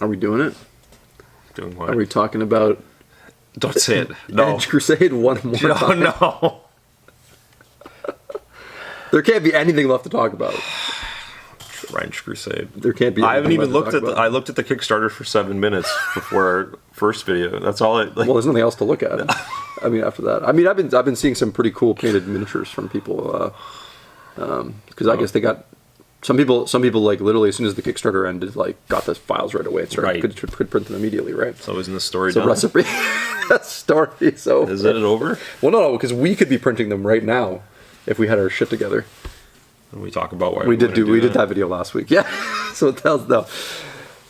Are we doing it? Doing what? Are we talking about... Don't say it. No. Edge Crusade one more time? No. There can't be anything left to talk about. Edge Crusade. There can't be. I haven't even looked looked at. I looked at the Kickstarter for 7 minutes before our first video. That's all. Well, there's nothing else to look at. I mean, after that, I mean, I've been seeing some pretty cool painted miniatures from people. Because I guess they got some people like literally as soon as the Kickstarter ended, like got the files right away and started could print them immediately, right? So isn't the story done? Recipe. Story. So is it over? Well, no, because we could be printing them right now if we had our shit together. And we talk about why we did that video last week. Yeah. So it tells no.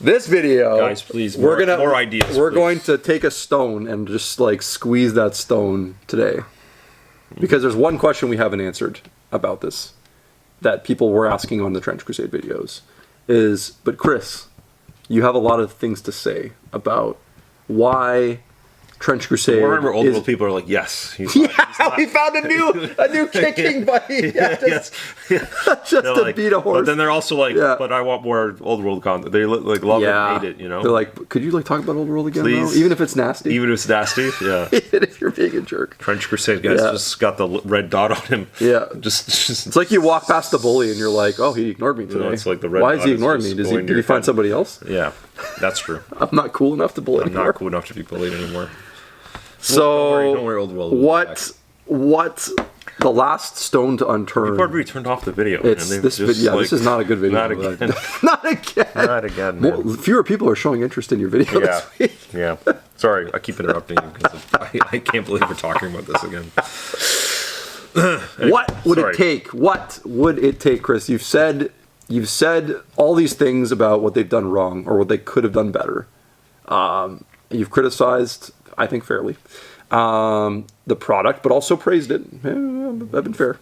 This video, guys, please. More ideas. We're going to take a stone and just like squeeze that stone today, because there's one question we haven't answered about this that people were asking on the Trench Crusade videos. But Chris, you have a lot of things to say about why Trench Crusade. I remember old world people are like, yes. We found a new kicking buddy. Yeah, just to beat a horse. But then they're also like, but I want more old world content. They like love it and hate it, you know? They're like, could you like talk about old world again? Please. Though? Even if it's nasty? Even if it's nasty, yeah. Even if you're being a jerk. Trench Crusade guys just got the red dot on him. Yeah. Just it's like you walk past the bully and you're like, oh, he ignored me today. No, it's like the red Why dot is he ignoring me? Did he find somebody else? Yeah, that's true. I'm not cool enough to bully anymore. I'm not cool enough to be bullied anymore. So, don't worry, old world. What the last stone to unturned? People probably turned off the video. This is not a good video. Not again. Not again. Not again. Fewer people are showing interest in your video this week. Yeah. Sorry, I keep interrupting you because I can't believe we're talking about this again. Anyway, what would it take? What would it take, Chris? You've said all these things about what they've done wrong or what they could have done better. You've criticized, I think fairly, the product, but also praised it. I've been fair.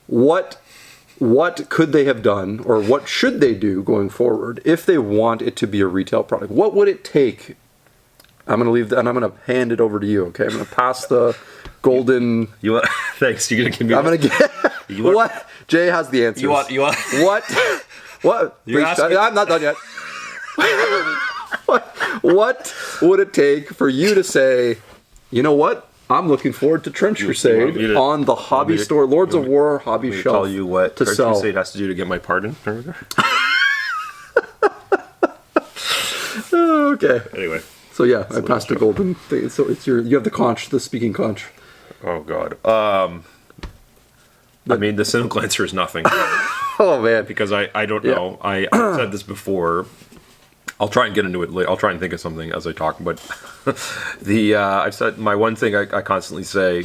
What could they have done, or what should they do going forward if they want it to be a retail product? What would it take? I'm going to leave that, and I'm going to hand it over to you. Okay, I'm going to pass the golden. You want? Thanks. You're going to give me. I'm going to get. What? Jay has the answers. You want? What? What? I'm not done yet. What would it take for you to say, you know what? I'm looking forward to Trench Crusade on the hobby store, Lords of War hobby shelf. Tell you what to Trench sell. Crusade has to do to get my pardon. Okay. Anyway. So yeah, I passed the golden thing. So it's you have the speaking conch. Oh God. I mean, the cynical answer is nothing. Oh man. Because I don't know. I said this before. I'll try and get into it later. I'll try and think of something as I talk. But I said my one thing I constantly say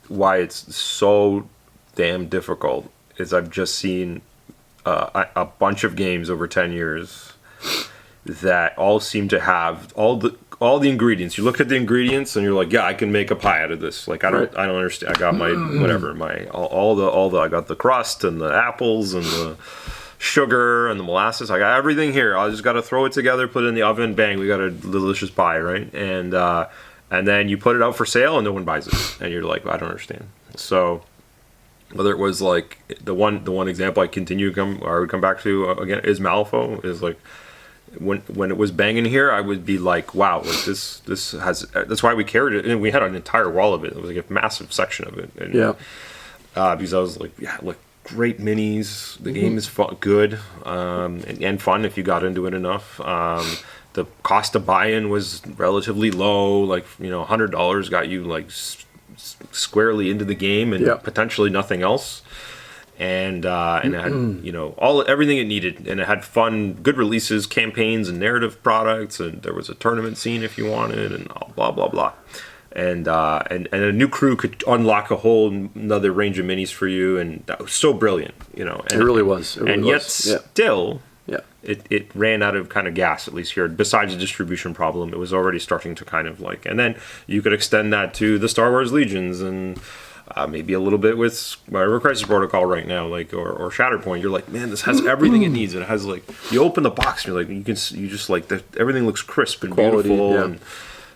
why it's so damn difficult is I've just seen a bunch of games over 10 years that all seem to have all the ingredients. You look at the ingredients and you're like, yeah, I can make a pie out of this. Like I don't understand. I got my whatever I got the crust and the apples and the sugar and the molasses. I got everything here. I just got to throw it together, put it in the oven, bang, we got a delicious pie, right? And then you put it out for sale and no one buys it, and you're like, I don't understand. So whether it was like the one example I would come back to again is Malifaux. Is like when it was banging here, I would be like, wow, like this has. That's why we carried it, and we had an entire wall of it. It was like a massive section of it. And, because I was like, yeah, look. Great minis. The game is good and fun if you got into it enough. The cost of buy-in was relatively low. Like $100 got you like squarely into the game and potentially nothing else. And it had everything it needed, and it had fun, good releases, campaigns, and narrative products. And there was a tournament scene if you wanted, and blah blah blah. And a new crew could unlock a whole another range of minis for you, and that was so brilliant, And, it really was. Yet still, it ran out of kind of gas, at least here. Besides the distribution problem, it was already starting to kind of like, and then you could extend that to the Star Wars Legions and maybe a little bit with whatever Crisis Protocol right now, like or Shatterpoint. You're like, man, this has everything it needs. And it has like, you open the box and you're like, you just like everything looks crisp and beautiful and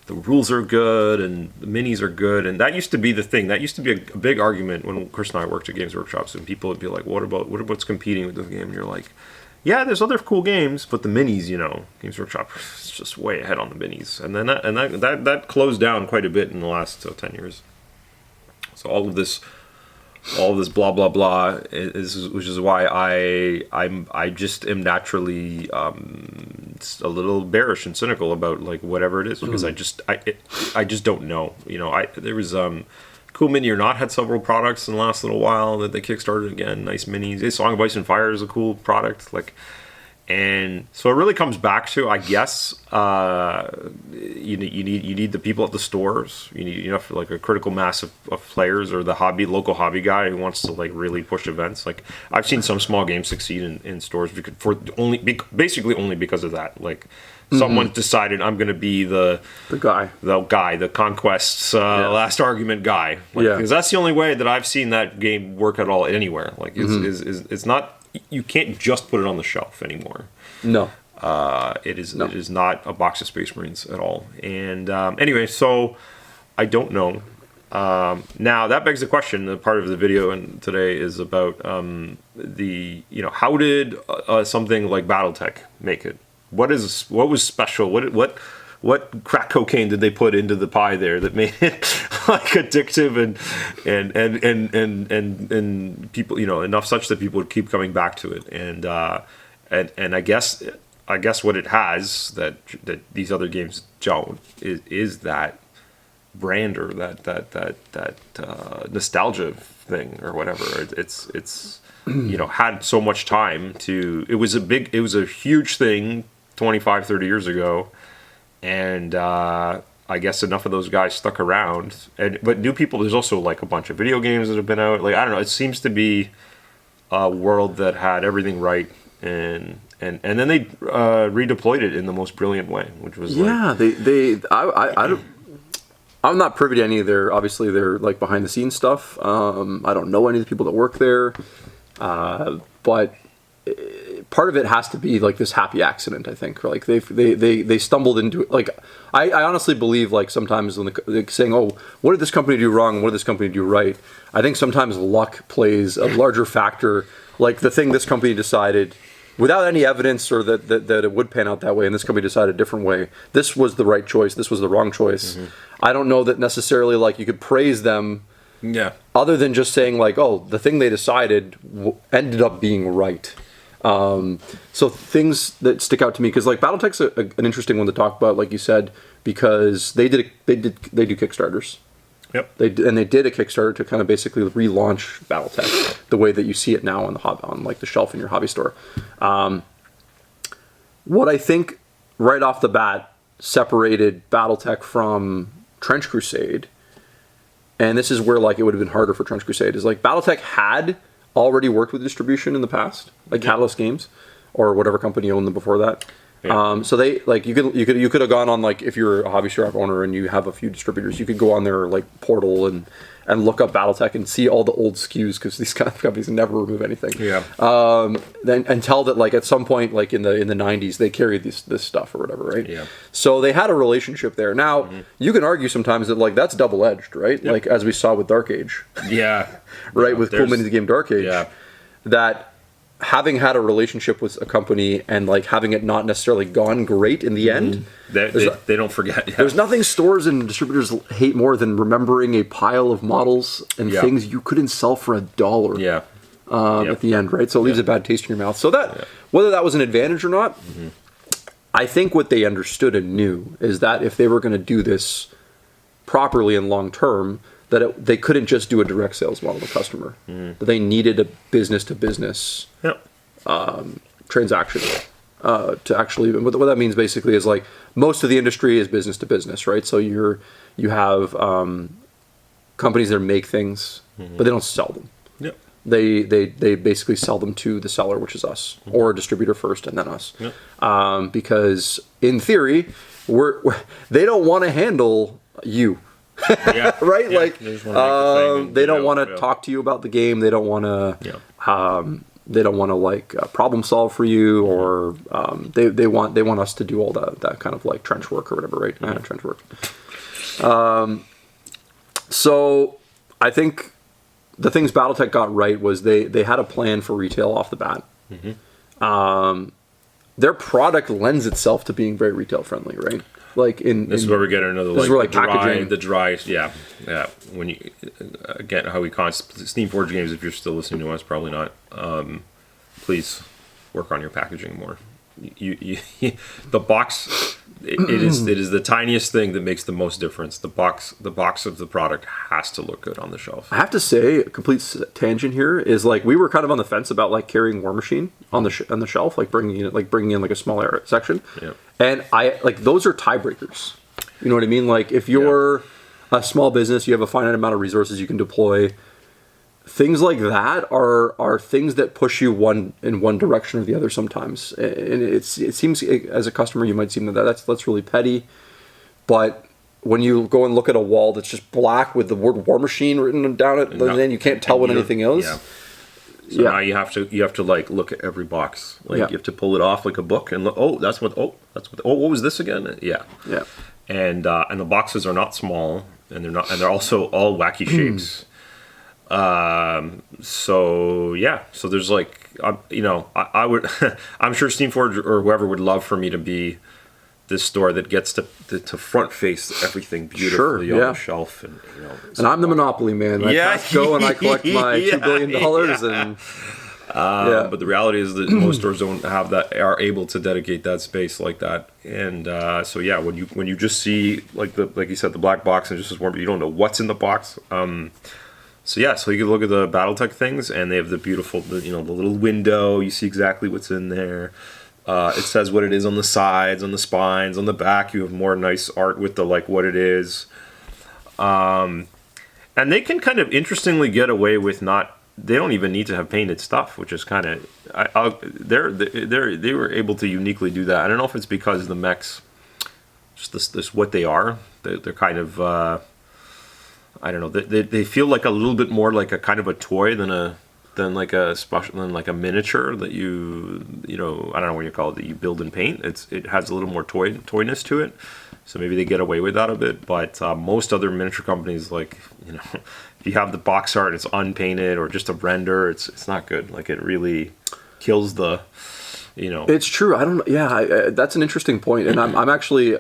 the rules are good and the minis are good, and that used to be the thing. That used to be a big argument when Chris and I worked at Games Workshops, and people would be like, "What about what's competing with this game?" And you're like, yeah, there's other cool games, but the minis, Games Workshop is just way ahead on the minis, and then that closed down quite a bit in the last 10 years. So all of this blah blah blah which is why I just am naturally a little bearish and cynical about like whatever it is, because I just don't know. There was Cool Mini or Not had several products in the last little while that they kickstarted again. Nice minis. Song of Ice and Fire is a cool product. And so it really comes back to, I guess, you need the people at the stores. You need enough like a critical mass of players, or the local hobby guy who wants to like really push events. Like I've seen some small games succeed in stores basically only because of that. Like someone decided, I'm going to be the Conquest's last argument guy. Because that's the only way that I've seen that game work at all anywhere. Like it's not. You can't just put it on the shelf anymore. No. It is not a box of Space Marines at all. And anyway, so I don't know. Now that begs the question. The part of the video today is about how did something like BattleTech make it? What was special? What crack cocaine did they put into the pie there that made it like addictive and people, enough such that people would keep coming back to it? And I guess what it has that these other games don't is that brand, or that nostalgia thing or whatever. It's had so much time to. It was a huge thing 25, 30 years ago. And I guess enough of those guys stuck around. But new people, there's also like a bunch of video games that have been out. Like I don't know, it seems to be a world that had everything right, and then they redeployed it in the most brilliant way, which was I'm not privy to any of their like behind the scenes stuff. I don't know any of the people that work there, but. Part of it has to be like this happy accident, I think. Like they stumbled into it. Like I honestly believe like sometimes when they're saying, "Oh, what did this company do wrong? What did this company do right?" I think sometimes luck plays a larger factor. Like the thing this company decided, without any evidence or that it would pan out that way, and this company decided a different way. This was the right choice. This was the wrong choice. I don't know that necessarily like you could praise them. Yeah. Other than just saying like, "Oh, the thing they decided ended up being right." So things that stick out to me, because like BattleTech's an interesting one to talk about, like you said, because they do Kickstarters. Yep. They did a Kickstarter to kind of basically relaunch BattleTech the way that you see it now on like the shelf in your hobby store. What I think right off the bat separated BattleTech from Trench Crusade, and this is where like it would have been harder for Trench Crusade, is like BattleTech had already worked with distribution in the past, like Catalyst Games, or whatever company owned them before that. Yeah. So they like you could have gone on, like if you're a hobby shop owner and you have a few distributors, you could go on their like portal and look up BattleTech and see all the old SKUs, because these kind of companies never remove anything. Yeah. Then and tell that like at some point like in the 90s they carried this stuff or whatever, right? Yeah. So they had a relationship there. Now you can argue sometimes that like that's double edged, right? Yep. Like as we saw with Dark Age. Yeah. Right, with Cool Mini's game Dark Age. Yeah. That having had a relationship with a company and like having it not necessarily gone great in the end, they don't forget. Yeah. There's nothing stores and distributors hate more than remembering a pile of models and things you couldn't sell for $1. Yeah. At the end, right? So it leaves a bad taste in your mouth. So that whether that was an advantage or not, I think what they understood and knew is that if they were going to do this properly and long term, that they couldn't just do a direct sales model to customer. That they needed a business to business transaction to actually. What that means basically is like most of the industry is business to business, right? So you have companies that make things, but they don't sell them. Yep. They basically sell them to the seller, which is us, or a distributor first and then us. Yep. Because in theory, they don't want to handle you. Right? Yeah. Like they don't want to talk to you about the game. They don't want to they don't want to like problem solve for you, or they want us to do all that kind of like trench work or whatever, right? Trench work. So I think the things BattleTech got right was they had a plan for retail off the bat. their product lends itself to being very retail friendly, right? Like this is where we get into this is where, like, packaging. the dry, yeah. When you again, how we Steamforge games. If you're still listening to us, probably not. Please work on your packaging more. The box. It is the tiniest thing that makes the most difference. The box of the product has to look good on the shelf. I have to say, a complete tangent here is, like, we were kind of on the fence about, like, carrying War Machine on the shelf, like bringing in like a smaller section. Yeah. And I like those are tiebreakers. You know what I mean? Like, if you're a small business, you have a finite amount of resources you can deploy. Things like that are things that push you in one direction or the other sometimes, and it seems, as a customer, you might seem that's really petty, but when you go and look at a wall that's just black with the word War Machine written down it, then you can't tell what anything is. Yeah. So now you have to like look at every box, like you have to pull it off like a book and look. What was this again? Yeah. And the boxes are not small, and they're also all wacky shapes. So there's like, I would, I'm sure Steamforge or whoever would love for me to be this store that gets to front face everything beautifully on the shelf, and and I'm the monopoly man. I go and I collect my $2 billion and. But the reality is that most stores don't have that, are able to dedicate that space like that, and when you just see like you said, the black box and just as warm, you don't know what's in the box. So you can look at the BattleTech things, and they have the beautiful, the little window. You see exactly what's in there. It says what it is on the sides, on the spines, on the back. You have more nice art with the what it is. And they can kind of interestingly get away with not. They don't even need to have painted stuff, which is kind of. They were able to uniquely do that. I don't know if it's because the mechs, just this what they are. They're kind of. I don't know. They feel like a little bit more like a kind of a toy than like a miniature that you I don't know what you call it, that you build and paint. It has a little more toyness to it. So maybe they get away with that a bit. But most other miniature companies, if you have the box art, it's unpainted or just a render. It's not good. Like, it really kills the. It's true. I don't. Yeah, that's an interesting point, and I'm actually.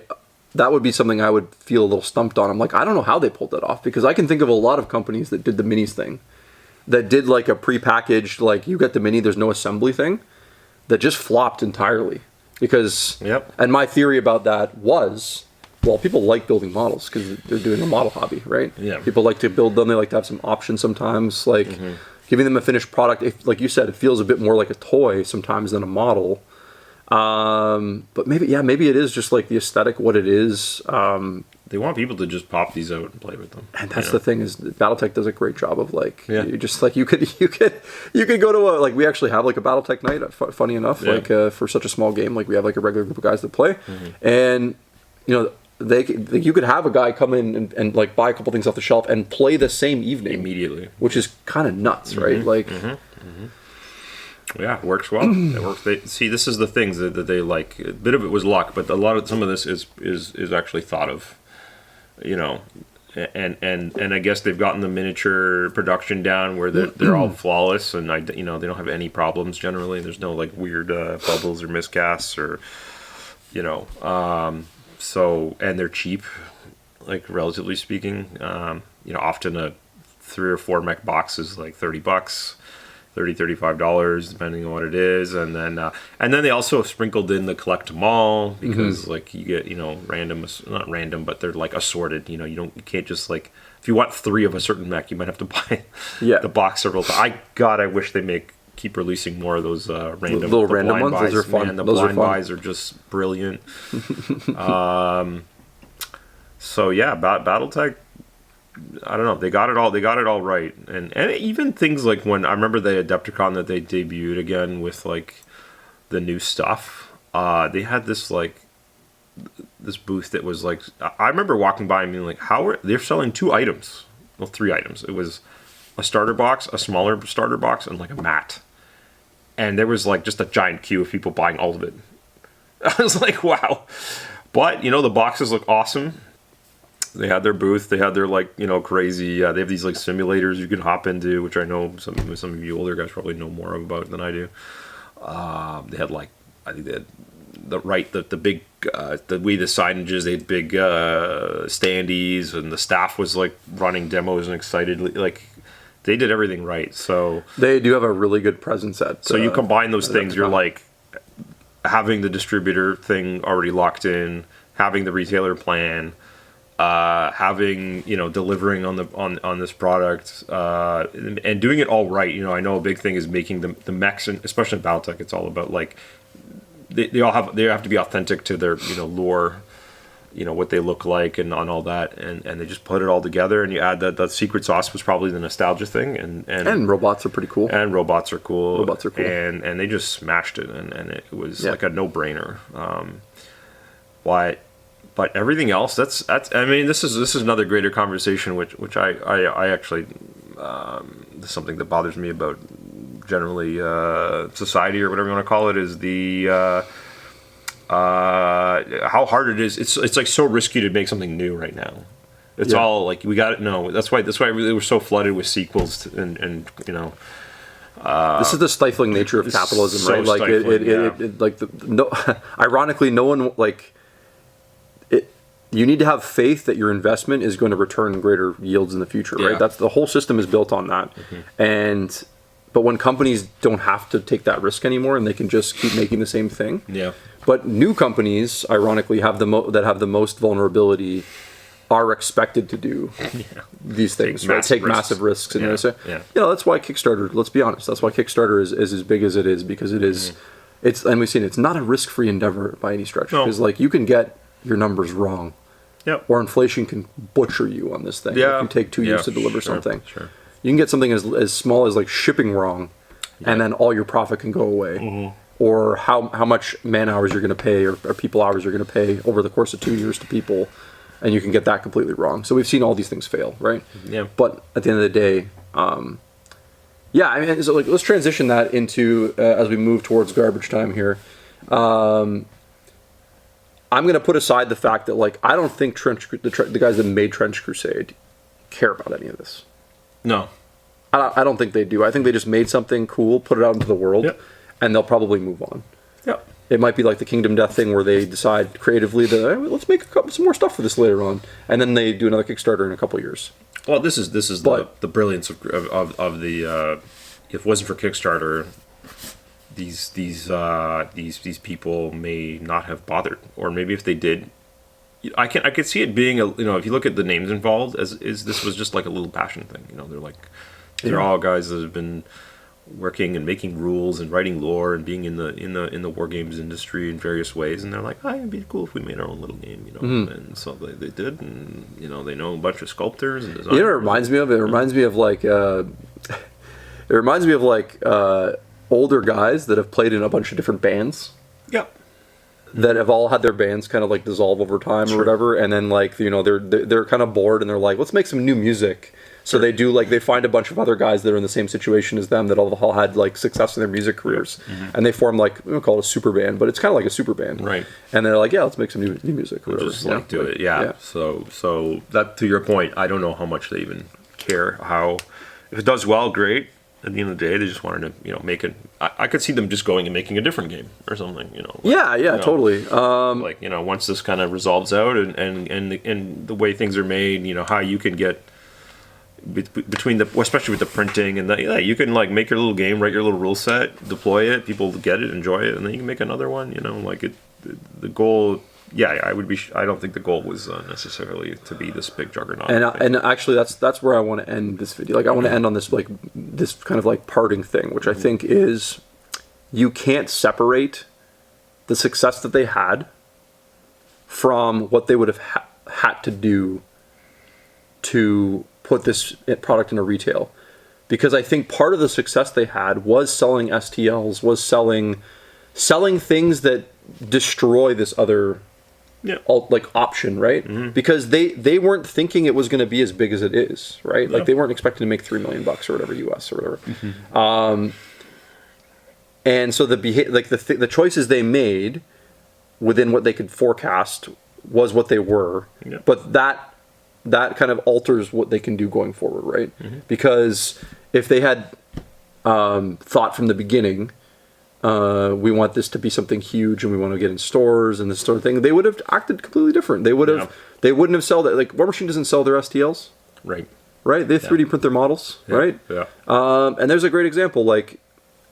That would be something I would feel a little stumped on. I'm like, I don't know how they pulled that off, because I can think of a lot of companies that did the minis thing, that did like a prepackaged, like, you get the mini, there's no assembly thing, that just flopped entirely. Because, and my theory about that was, well, people like building models because they're doing a model hobby, right? Yeah. People like to build them. They like to have some options sometimes, like giving them a finished product. If, like you said, it feels a bit more like a toy sometimes than a model. But maybe it is just like the aesthetic, what it is. They want people to just pop these out and play with them. And that's the thing, is BattleTech does a great job of you just like, you could go to a, we actually have like a BattleTech night, funny enough, for such a small game, like we have like a regular group of guys that play, and you could have a guy come in and like buy a couple things off the shelf and play the same evening immediately, which is kind of nuts, right? Yeah, it works well. It works. This is the things that they like. A bit of it was luck, but some of this is actually thought of, and I guess they've gotten the miniature production down where they're all flawless, and they don't have any problems generally. There's no like weird bubbles or miscasts or, so, and they're cheap, like relatively speaking. Often a 3 or 4 mech box is like $30. $35 depending on what it is, and then they also have sprinkled in the collect them all, because like you get random, not random, but they're like assorted. You can't just like, if you want 3 of a certain mech, you might have to buy the box several times. I wish they keep releasing more of those random little random ones. Buys. Those are fun. Man, the those blind are fun. buys are just brilliant. So yeah, BattleTech. I don't know. They got it all right, and even things like when I remember the Adepticon that they debuted again with like the new stuff. They had this booth that was like, I remember walking by and being like, they're selling 2 items? Well, 3 items. It was a starter box, a smaller starter box, and like a mat. And there was like just a giant queue of people buying all of it. I was like, wow. But the boxes look awesome. They had their booth. They had their crazy. They have these like simulators you can hop into, which I know some of you older guys probably know more about than I do. They had like, I think they had the big the signages. They had big standees, and the staff was like running demos and excitedly like. They did everything right, so they do have a really good presence at. So you combine those things, you're like having the distributor thing already locked in, having the retailer plan, having delivering on this product, and doing it all right. I know a big thing is making the mechs, especially in BattleTech, it's all about like they have to be authentic to their lore. What they look like and on all that, and they just put it all together, and you add that secret sauce was probably the nostalgia thing, and robots are pretty cool. And robots are cool. And they just smashed it, and it was like a no-brainer. But everything else, that's I mean, this is another greater conversation, which I actually this is something that bothers me about generally society or whatever you want to call it, is the how hard it is. It's like so risky to make something new right now. It's all like we got it. No, that's why they were so flooded with sequels and this is the stifling nature of capitalism, so right? Like it like ironically, no one like it. You need to have faith that your investment is going to return greater yields in the future, right? That's the whole system is built on that, but when companies don't have to take that risk anymore and they can just keep making the same thing, But new companies, ironically, have that have the most vulnerability are expected to do these things, right? Take massive risks. And that's why Kickstarter, let's be honest, that's why Kickstarter is as big as it is, because it is, and we've seen it's not a risk-free endeavor by any stretch. Because like you can get your numbers wrong, or inflation can butcher you on this thing. If you take 2 years to deliver something. You can get something as small as like shipping wrong, and then all your profit can go away. Or how much man hours you're going to pay or people hours you're going to pay over the course of 2 years to people, and you can get that completely wrong. So we've seen all these things fail, right? But at the end of the day, I mean, so like let's transition that into as we move towards garbage time here. I'm going to put aside the fact that like I don't think the guys that made Trench Crusade care about any of this. No, I don't think they do. I think they just made something cool, put it out into the world. And they'll probably move on. It might be like the Kingdom Death thing where they decide creatively that let's make some more stuff for this later on, and then they do another Kickstarter in a couple years. Well, this is the brilliance of the if it wasn't for Kickstarter, these people may not have bothered, or maybe if they did, I could see it being if you look at the names involved, as this was just like a little passion thing. They're all guys that have been working and making rules and writing lore and being in the war games industry in various ways, and they're like, it'd be cool if we made our own little game, and so they did, and they know a bunch of sculptors and designers. It reminds me of older guys that have played in a bunch of different bands. That have all had their bands kind of like dissolve over time or whatever, and then like they're kind of bored and they're like, let's make some new music. So they do they find a bunch of other guys that are in the same situation as them that all had like success in their music careers, and they form like we don't call it a super band, but it's kind of like a super band, right? And they're like, let's make some new music, or whatever. Just do it, So that, to your point, I don't know how much they even care. If it does well, great. At the end of the day, they just wanted to make it. I could see them just going and making a different game or something. Totally. Once this kind of resolves out and the way things are made, how you can get between especially with the printing and you can like make your little game, write your little rule set, deploy it, people get it, enjoy it, and then you can make another one. The goal. I don't think the goal was necessarily to be this big juggernaut. And actually, that's where I want to end this video. Like, I want to end on this this kind of like parting thing, which I think is you can't separate the success that they had from what they would have had to do to put this product into retail, because I think part of the success they had was selling STLs, was selling things that destroy this other option, right? Because they weren't thinking it was going to be as big as it is, right? Like they weren't expecting to make $3 million or whatever US or whatever. And so the choices they made within what they could forecast was what they were, but that kind of alters what they can do going forward, right? Because if they had thought from the beginning, we want this to be something huge and we want to get in stores and this sort of thing, they would have acted completely different. They would have, they wouldn't have sold it. Like War Machine doesn't sell their STLs. Right. Right? They 3D print their models, right? Yeah. And there's a great example, like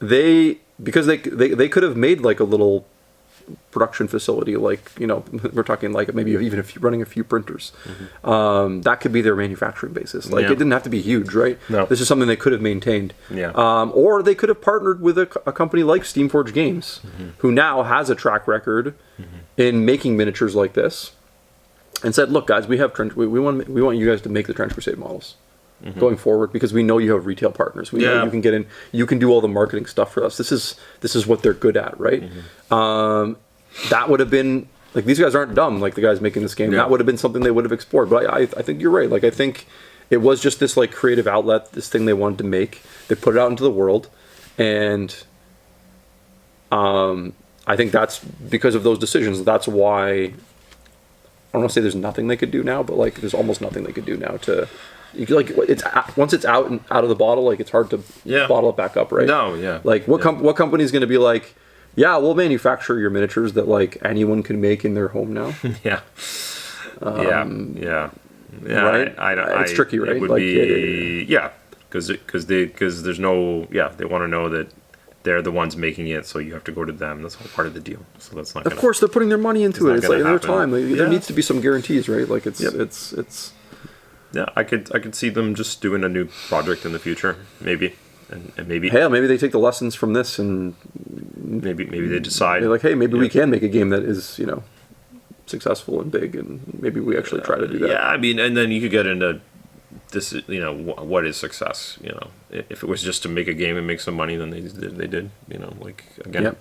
because they could have made like a little production facility, like, you know, we're talking like maybe even running a few printers. That could be their manufacturing basis. Like it didn't have to be huge, right? No. This is something they could have maintained. Yeah. Or they could have partnered with a company like Steamforge Games, who now has a track record in making miniatures like this, and said, look guys, we have we want you guys to make the Trench Crusade models going forward, because we know you have retail partners. We know you can get in, you can do all the marketing stuff for us. This is what they're good at, right? That would have been, like, these guys aren't dumb, like the guys making this game. That would have been something they would have explored. But I think you're right. Like, I think it was just this like creative outlet, this thing they wanted to make. They put it out into the world, and I think that's because of those decisions. That's why, I don't want to say there's nothing they could do now, but like there's almost nothing they could do now to, like, it's once it's out of the bottle, like it's hard to bottle it back up, right? No, yeah. Like what company is going to be like, yeah, we'll manufacture your miniatures that like anyone can make in their home now? Yeah. Right? It's tricky, right? It would like, be because there's no they want to know that they're the ones making it, so you have to go to them. That's all part of the deal. So that's not. Of course, they're putting their money into it. It's like their time. Like, Yeah. There needs to be some guarantees, right? Like it's. Yeah, I could see them just doing a new project in the future, maybe, and maybe. Hell, maybe they take the lessons from this and maybe they decide. They're like, hey, maybe we can make a game that is, you know, successful and big, and maybe we actually try to do that. Yeah, I mean, and then you could get into this, you know, what is success? You know, if it was just to make a game and make some money, then they did. You know, like again,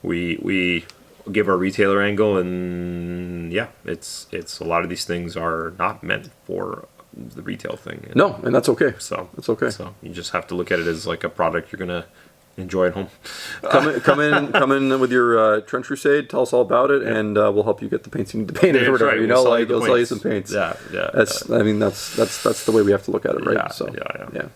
we give our retailer angle, and it's a lot of these things are not meant for the retail thing. No, and that's okay. So that's okay. So you just have to look at it as like a product you're gonna enjoy at home. Come in with your Trench Crusade. Tell us all about it, and we'll help you get the paints you need to paint it or whatever. Right. You know, like we'll sell you some paints. Yeah. I mean, that's the way we have to look at it, right? Yeah. So Yeah.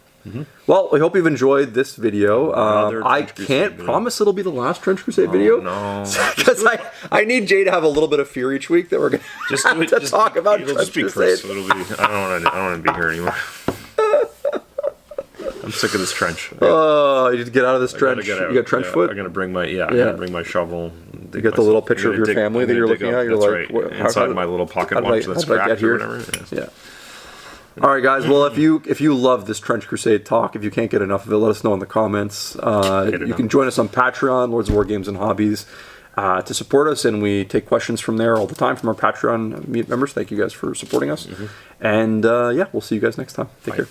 Well, I hope you've enjoyed this video. I Trench can't Crusade promise it'll be the last Trench Crusade video. No, Because I need Jay to have a little bit of fear each week that we're going to talk about it'll Trench just be Crusade. Chris. It'll be. I don't want to be here anymore. I'm sick of this trench. Oh, you just get out of this trench. You got trench foot? I'm gonna bring my I'm gonna bring my shovel. You get the little picture of your family that you're looking at. You're like, right. Inside my little pocket watch that's cracked or whatever. Yeah. All right, guys. Well, if you love this Trench Crusade talk, if you can't get enough of it, let us know in the comments. You can join us on Patreon, Lords of War Games and Hobbies, to support us, and we take questions from there all the time from our Patreon members. Thank you guys for supporting us, and we'll see you guys next time. Take care.